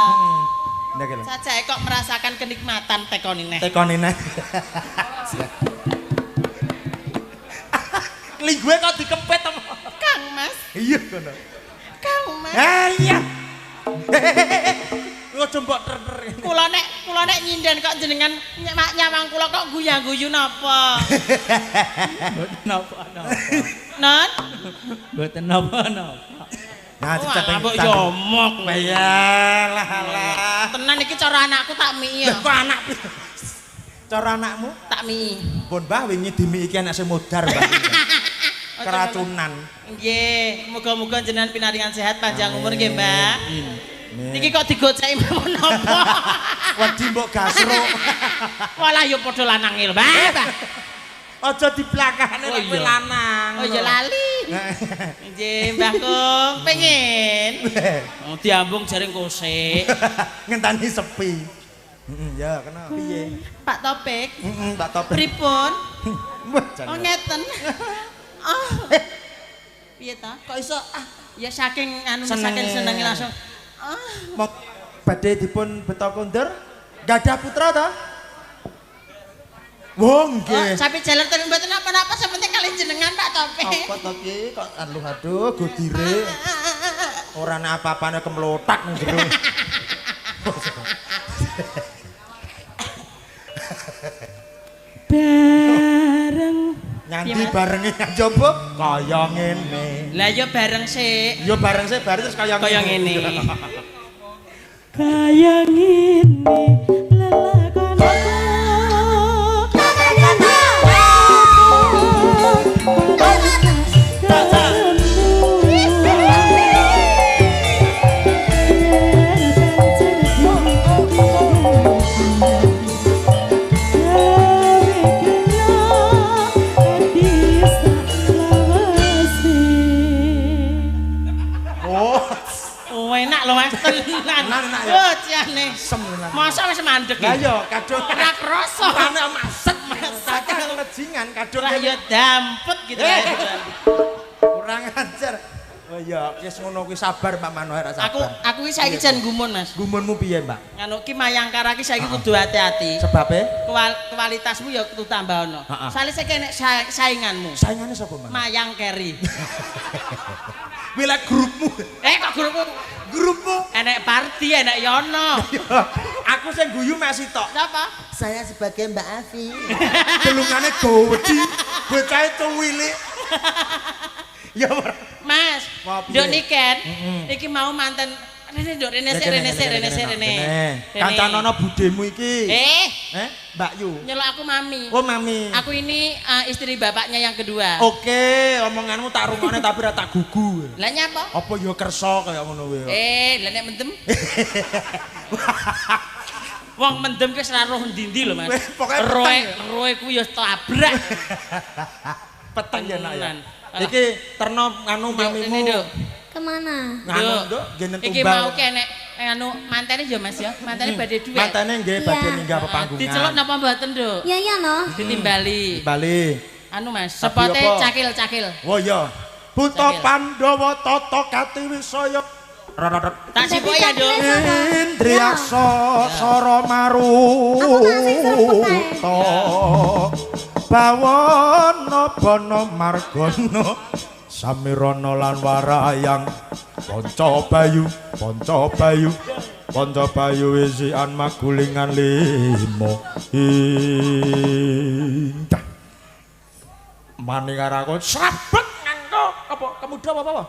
Ndak lho. Saja kok merasakan kenikmatan tekoni neh. Tekoni neh. Linggue kok dikempet to. Kang Mas. Iya ngono. Kang Mas. Ha iya. Ojo mbok ter-ter. Kula nek nyinden kok jenengan nyawang kula kok guyang-guyu napa? Boten napa-napa. Not? Boten napa-napa. Nah, Wah, mbok yomok. Yalah alah. Tenan iki cara anakku tak mii ya. Kok anak cara anakmu? Tak mii. Pun Mbah wingi dimi iki anak sing modar, Mbah. Keracunan. Nggih, muga-muga jenengan pinaringan sehat panjang umur nggih, Mbak. Nih. Niki kok digoceki mawon napa? Wedi mbok gasro. Walah yo padha lanang il, Mbak. Aja diplakane nek kowe lanang. Oh ya lali. Nggih, Mbah Kong, pengen. Oh diambung jaring kosek. Ngenteni sepi. Ya, kena piye? Pak Topik. Tak topik. Pripun? Wah, Oh ngeten. Ah. Piye ta? Kok iso ya saking anu saking senenge langsung. Mau badhe dipun beto kondur gadah putra ta? Wong nggih. Sampai jalan ten mboten napa-napa sepenting kali jenengan Pak Topik. Apa to ki kok aduh godire. Ora ana apa-apane kemlotak ning jero. Bareng Nyanti barenge njaba kaya ngene. lah ya bareng sik. Ya bareng sih bareng terus kaya ngene. Kaya ngene lelakonku enak lho Mas, tenan. Enak ya. Oh, ciane. Sembilan. Masa wis mandeg. Lah yo kadung ora krasa. ana maset masak lejingan kadung Lah ya dampet gitu. kurang ajar. Oh iya, wis ngono kuwi sabar Pak Manohar sabar. Aku iki saiki jan gumun Mas. Gumunmu piye, Mbak? Anu ki Mayangkara ki saiki kudu hati-hati. Sebabe Kualitasmu ya kudu tambah ono. Soale saiki enek sainganmu. saingane sapa, Mas? Mayang Keri. Wila grupmu. Kok grupmu enek party enek Yono. Aku sing guyu masih tok. Siapa? Saya sebagai Mbak Afi. Delungane gowedi, bocahe cuwilik. Ya Mas, Wah, piye? nduk niken. Iki mau manten Rene sik. Kancanono budemu iki. Mbak Yu. Nyeluk aku Mami. Oh, Mami. Aku ini istri bapaknya yang kedua. Oke, omonganmu tak rungokne tapi ora tak gugu. Lah nyapa? Apa ya kersa kaya ngono kuwi. Lah nek mendem. Wong mendem ki ora roh ndi-ndi lho Mas. Pokoke peteng. Roe kuwi ya tabrak. Peteng ya nak ya. Tenan. Iki terno anu mamimu. Nduk. Kemana? Nganu nduk nggih Iki mau ki enek anu mantene ya Mas ya. Mantene badhe dhuwit. Mantene nggih badhe Iya. minggah pepanggungan. Diceluk napa mboten, Nduk? Ya ya no. Ditimbali. Bali. Anu Mas, Tapi sepote apa? cakil-cakil. Oh iya. Buta Cakil. Pandhawa tata katiwisaya. Tak sipuk ya, Nduk. Indriyaksa Sara Maruta. Bawana bana margana samirana lan warayang Panca Bayu wisian magulingan limo indah manikaraku sabet nganggo apa kemuda apa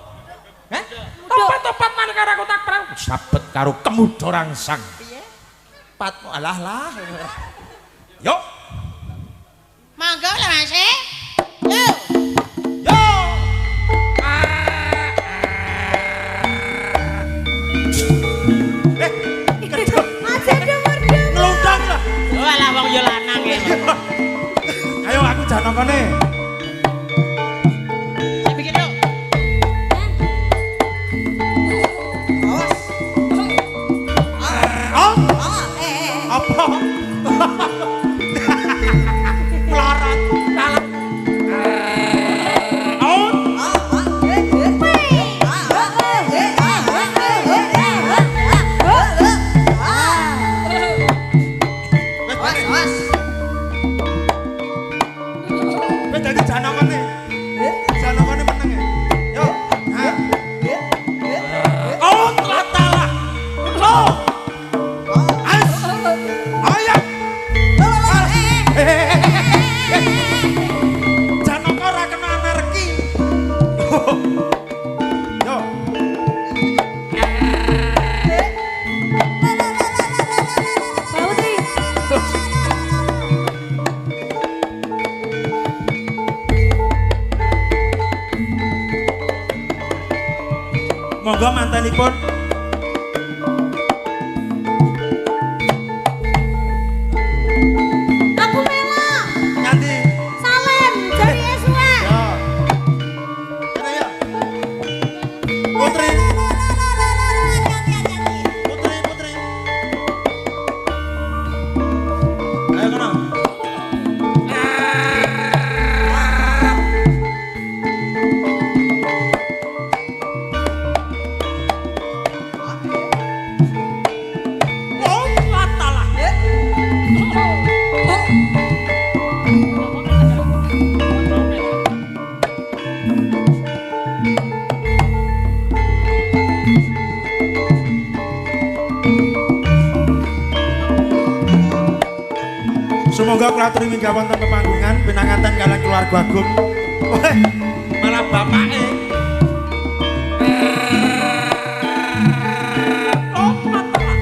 topat manikaraku tak prau sabet karo kemuda rangsang piye patmu alah yo Mangga lah Mas. Yo. yo Aja demur-demur. ngelundang lah Walah wong yo lanang ya. ayo aku janokane Saya bikin dong. apa melarat dalam wis dadi janokane meneng ya yo oh telah lo as ayam janaka ora kena anergi yo Putri. monggo mantanipun Aku melok. nganti Salem jari eswa. ya kene ya putri ayo kono oh latalah Semoga kula aturi minggah wonten pepanggungan pinanganten kaliyan keluarga agung. Weh, malah bapake. Oh, matalah.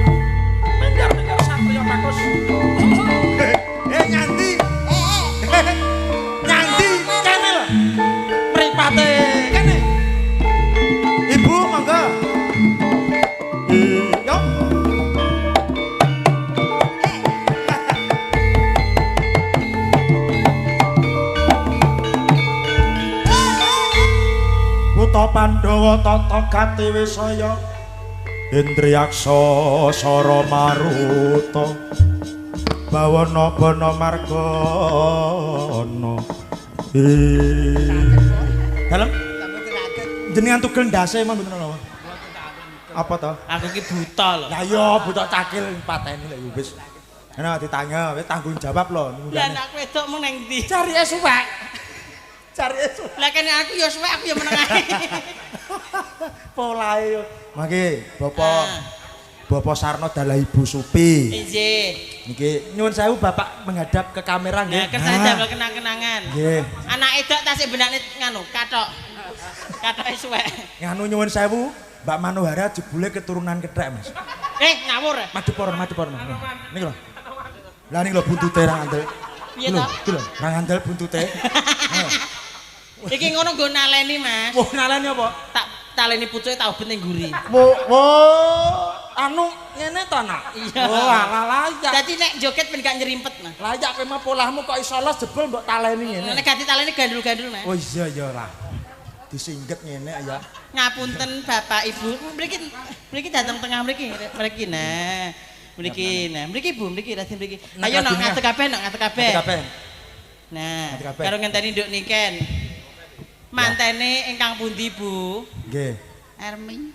Minggir satriya bagus. Nyanti. Nyanti kene lho. Mripate kene. Ibu monggo. Yo. Buta Pandhawa tata gati wisaya Indriyaksa Sara Maruta Bawana Bana Margana. Dalem jenengan tugel ndase mah mboten napa. Apa to? Aku ki buta lho. Lah iya buta cakil pateni lek wis. Ana ditanya wis tanggung jawab lho. Lah anak wedok mung nang ndi? Cari suwek. Cari suwek. Lah kene aku ya suwek aku ya meneng ae. Polae yo. Mangke Bapak Sarno dalah Ibu Supi. Nggih. Niki nyuwun sewu Bapak menghadap ke kamera nggih. Nah, kersane damel kenang-kenangan. Nggih. Anak edok tasik benakne nganu, kathok. Kathoke suwek. Nganu nyuwun sewu Mbak Manohara jebule keturunan kethek, Mas. Ngawur. Madheporon. Niki lho. Lah niki lho buntute ra ngandel. Piye to? Iki lho, ra ngandel buntute. Iki ngono nggo naleni, Mas. Wah, naleni apa? Tak taleni pucuke tak ubet ning guri. Anu ngene to, Nak? Iya. Oh, alah layak. Dadi nek joget ben gak nyerimpet, Mas. Layak kowe mah polahmu kok iso los jebul mbok taleni ngene. Nek ganti taleni gandul-gandul, Mas. Oh iya ya lah. Disingget ngene ya. Ngapunten Bapak Ibu, mriki dateng tengah mriki nah. Mriki Bu, mriki Raden mriki. Ayo nok ngadeg kabeh, ngadeg kabeh. Nah, Ngadeg kabeh. karo ngenteni nduk niken. Mantene ingkang pundi, Bu? Nggih. Ermi.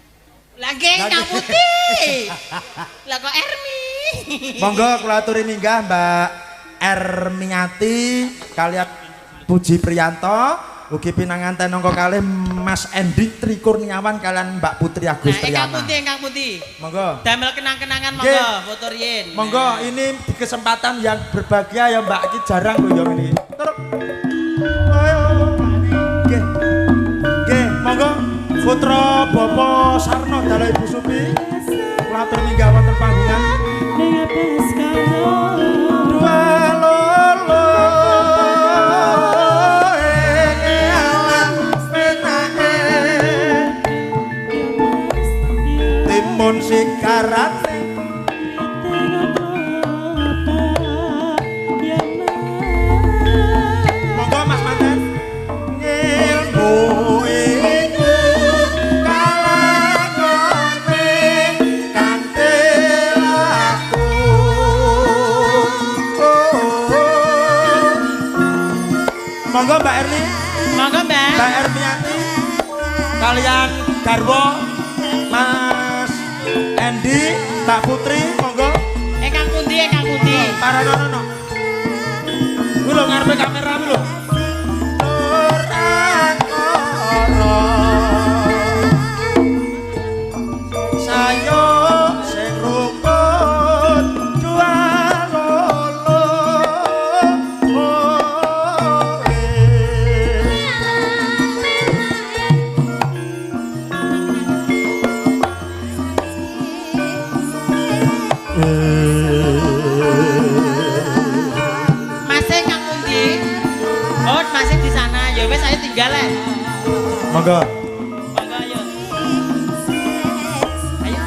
Lah nggih ingkang pundi? Lah kok Ermi? Monggo kula aturi minggah Mbak Ermiati kalian Puji Priyanto ugi pinanganten angka kalih Mas Endi Tri Kurniawan kalian Mbak Putri Agus Triana. Ingkang pundi? Monggo. Damel kenang-kenangan monggo, foto riyen. Monggo ini di kesempatan yang berbahagia ya Mbak iki jarang lho ya ngene. Terus. Ayo. Nggih, monggo putra Bapak Sarno dalah Ibu Supi. Kula atur minggah wonten panggungan. Dua lolo timun sikarat monggo Mas Manten ngilmu iku kalakone kanthi laku monggo Mbak Erni Monggo, Mbak. Mbak Ermiati kalian garwa Mas Endi Mbak Putri monggo Ingkang pundi? para nono kuwi lho ngarepe kamera kuwi lho sayo sing rukun jual lolo Masih ingkang pundi? Oh, masih di sana. Ya wis ayo tinggal ya. monggo Monggo ayo. Ayo.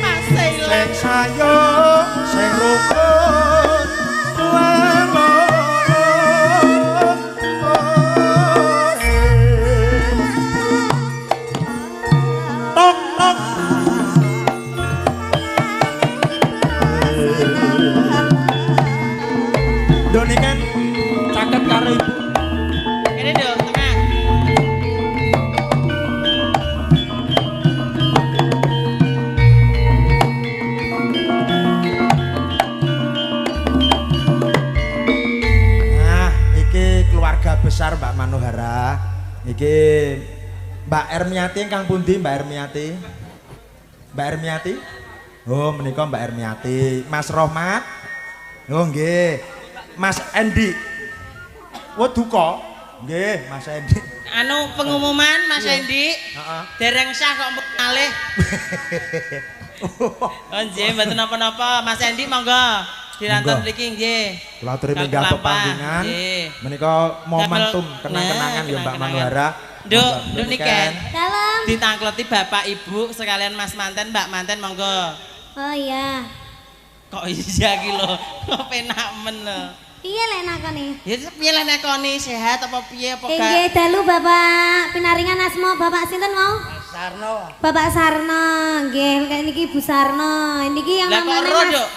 Masih sing lek. sayo sing rukun jual tok tok Doni kan caket karo ibu Kene dong, tengah. nah iki keluarga besar Mbak Manohara iki Mbak Ermiati ingkang pundi Mbak Ermiati Mbak Ermiati oh menika Mbak Ermiati Mas Rohmat oh nggih Mas Endi oh duka nggih Mas Endi Anu pengumuman Mas Endi. heeh Dereng sah kok mbok kalih. Oh nggih, mboten napa-napa. Mas Endi monggo diranton Monggo. mriki nggih. kula aturi Kang minggah Kelampah, pepanggungan nggih. menika momentum Damel- kenang-kenangan Nah, ya Mbak kenang-kenangan. Manohara Nduk niken. Dalam. Ditangkleti Bapak Ibu sekalian Mas Manten, Mbak Manten monggo. Oh iya. Kok iya ki lho. Kok penak men lho. Piye lek nakoni? Ya piye lah nekoni sehat apa piye apa Nggih, dalu Bapak pinaringan asma Bapak sinten mau? Sarno. Bapak Sarno. Nggih, kayak niki Ibu Sarno. Niki yang Lah kok namanya ero, Mas. Cuk?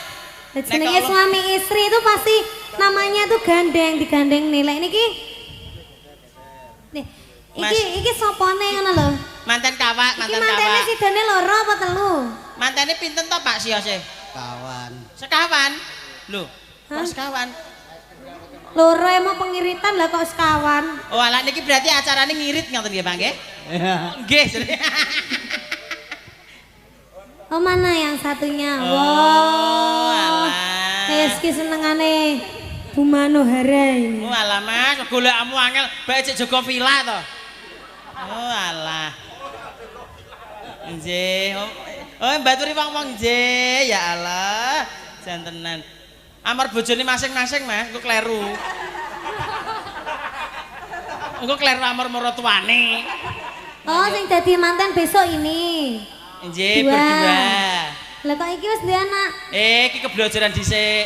Jenenge suami istri itu pasti namanya tuh gandeng, digandeng nih. Lek niki Nih, iki sopone ngono lho. Manten kawak, Iki manten mantene kawak. sidane loro apa telu? Mantene pinten to Pak Siose? Kawan. Sekawan. Lho, Hah? kok sekawan? Loro emang pengiritan lah kok sekawan. Oh, alah niki berarti acarane ngirit ngoten nggih, Pak nggih? Nggih. Oh mana yang satunya? Oh, alah. Eski senengane Bu Manohara ini. Oh, alah Mas, golekmu angel bae cek jaga villa to. Oh, alah. Nggih. Oh, mbaturi wong-wong nggih, ya Allah. Jantenan. Amar bojone masing-masing, Mas, engko kleru. Engko kleru amar maratuwane. Oh, sing dadi manten besok ini. Nggih, Dua. berdua. Lah kok iki wis duwe anak? Iki keblojoran dhisik.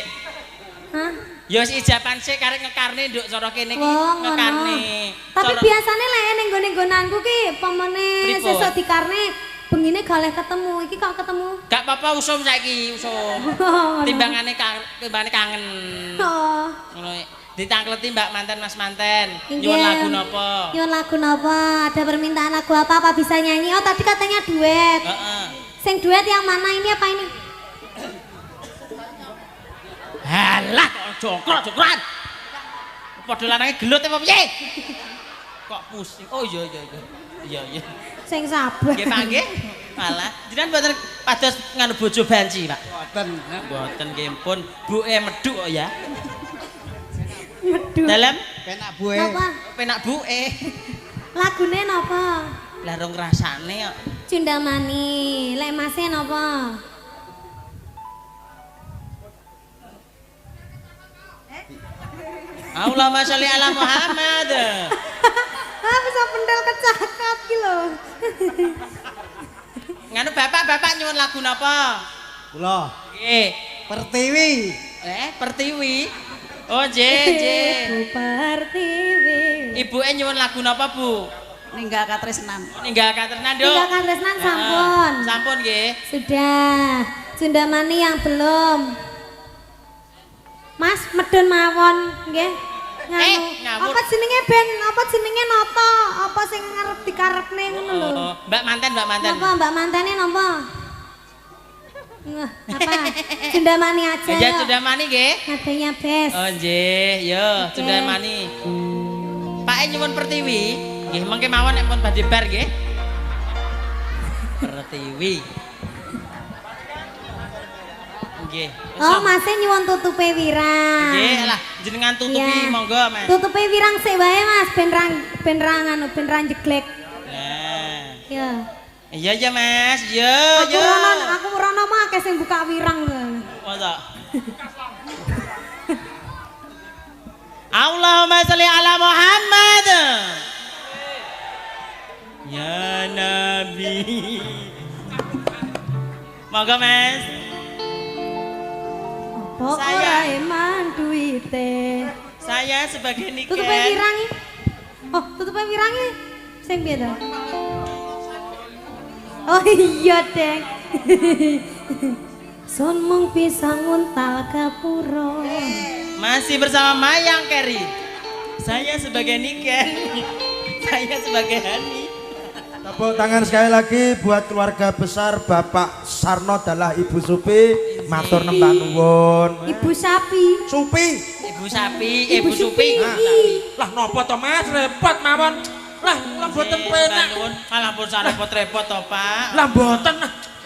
Hah? Ya wis ijaban sik karek ngekarne nduk cara kene iki Oh, ngono. ngekarne. Tapi Cara- biasanya lek ning nggone-nggonanku ki pamane Pripun? sesuk dikarne bengine galeh ketemu. Iki kok ketemu? Gak apa-apa usum saiki, usum. Oh, ngono. Timbangane kangen. Oh. Ngono. Ditangkleti Mbak manten Mas manten. Inggih. Nyuwun lagu napa? Nyuwun lagu napa? Ada permintaan lagu apa bisa nyanyi? Oh, tadi katanya duet. Heeh. Sing duet yang mana ini apa ini? Halah kok jongkrok-jongkrokan. Padha lanange gelut apa piye? Kok pusing. Oh iya. Iya. Sing sabar. Nggih Pak nggih. Malah jenengan mboten pados nganu bojo banci, Pak. Boten. Mboten nggih pun. Buke medhuk kok ya. Medhu. Dalam Penak buwe. Napa? penak buke. Lagune napa? Lah rong rasane kok. Cundamani. Lek Mase napa? Allahumma sholli ala Muhammad. Ah, bisa pendel kecakap ki lho. Nganu bapak nyuwun lagu napa? Kula Nggih. Pertiwi. Pertiwi. Oh, nggih. Bu Pertiwi. Ibuke nyuwun lagu napa, Bu? Ninggal katresnan. Ninggal katresnan, Nduk. Tinggal Kandresnan sampun. Sampun nggih. Sudah. Cundamani yang belum. Mas medun mawon nggih. ngawur. Apa jenenge ben? Apa jenenge nata? Apa sing ngarep dikarepne ngono lho. Oh, Mbak manten. Napa Mbak mantene napa? Apa? Cundamani aja. Ya yuk. Cundamani nggih. Nadanya bes. Oh nggih, yo Cundamani. Pak nyuwun Pertiwi. Nggih, mengke mawon nek pun badhe bar nggih. Pertiwi. Nggih. Oh, Masnya nyuwun tutupe wirang. Nggih, lah jenengan tutupi Iya. monggo, Mas. Tutupe wirang sik wae, Mas, ben ra jeglek. Nah. Ya. Iya ya, Mas. Yo, Aku rono mah akeh sing buka wirang lho. Masa? Allahumma sholli ala Muhammad. Ya Nabi. Monggo, Mas. Apa Saya- ora eman duite. Saya sebagai Tutupe Niken. wirang iki. Oh, tutupe wirang iki. Sing piye to? Oh iya, Deng. Sun mung pisang untal gapura. Masih bersama Mayang Keri. Saya sebagai Niken. Saya sebagai Hani. Tepuk tangan sekali lagi buat keluarga besar Bapak Sarno adalah Ibu Supi. Matur nembah nuwun. Ibu sapi. Supi. Ibu Sapi, Ibu Supi. Lah nopo to Mas, repot mawon. Lah mboten penak. Malah pun repot-repot to, Pak. Lah mboten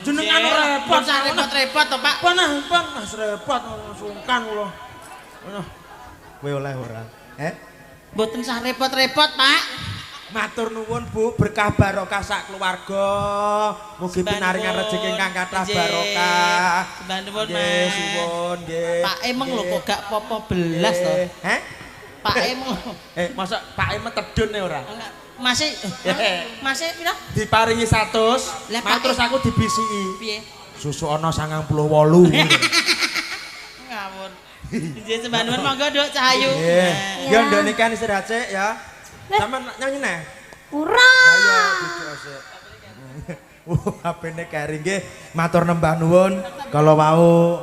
jenengan repot. Pun repot-repot to, Pak. Panah, Mas repot sungkan kula. Kowe oleh ora? Mboten sah repot-repot, Pak. Matur nuwun Bu, berkah barokah sak keluarga. Mugi pinaringan rezeki ingkang kathah barokah. Sembah nuwun, Nggih, Mas. suwun nggih. Pak emang lho kok gak popo belas to. Heh? Pak emang. Masa Pak Emet tedun e ora? Masih masih pira? Diparingi 100, Lah, mak Pak, terus aku dibisiki. Piye? Susu ana 98. Ngawur. Nggih sembah nuwun monggo Nduk Cahayu. Nggih. Nah. Ya nduk nikan istirahat sik ya. Sampeyan nyanyi neh. Ora. Ayo duduk sik. HP-ne keri nggih. Matur nembah nuwun kala wau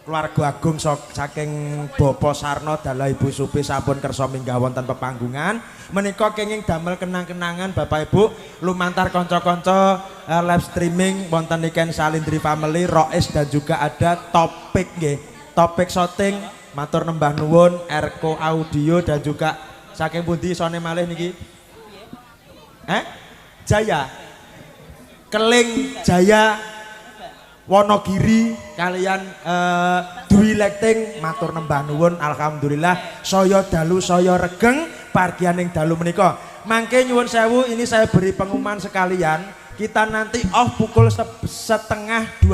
keluarga agung saking Bapak Sarno dalah Ibu Supi sampun kersa minggah wonten pepanggungan. Menika kenging damel kenang-kenangan Bapak Ibu lumantar kanca-kanca live streaming wonten Niken Salindri Family, Rois dan juga ada Topik nggih. Topik shooting matur nembah nuwun Erko Audio dan juga saking pundi sone malih niki? Jaya. Keling Jaya Wonogiri kalian Dwi Lekting matur nembah nuwun alhamdulillah saya dalu saya regeng pargianing dalu menika. Mangke nyuwun sewu ini saya beri pengumuman sekalian. Kita nanti pukul 11:30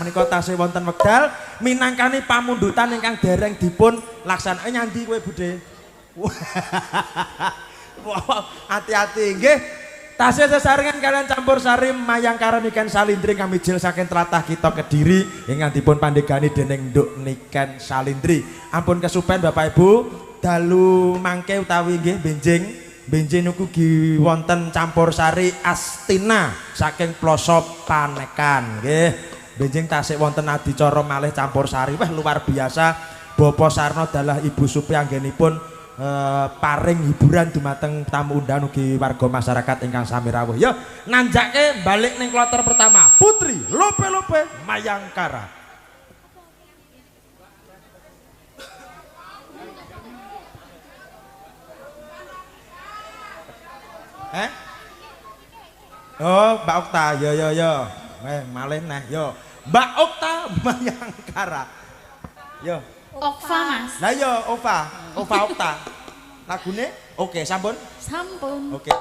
menika tasih wonten wekdal minangkani pamundutan ingkang dereng dipun laksanakaken nyandi kowe Budhe. Wow, hati-hati nggih. Tasih sesarengan kalian campur sari Mayangkara Niken Salindri kami jil saking tlatah kita Kediri ingkang dipun pandegani dening Nduk Niken Salindri. Ampun kesupen Bapak Ibu, dalu mangke utawi nggih benjing niku wonten campur sari Astina saking Ploso Panekan nggih. Benjing tasih wonten adicara malih campur sari. Wah luar biasa. Bapak Sarno dalah Ibu Supi anggenipun paring hiburan dumateng tamu undangan ugi warga masyarakat ingkang sami rawuh. Ya, nanjake balik ning kloter pertama. Putri Lope-Lope Mayangkara. Oh, Mbak Okta. Yo. Malih neh yo. Mbak Okta Mayangkara. Yo. Okva Mas. Lah yo Ova Okta. Lagune oke sampun? Sampun. Oke.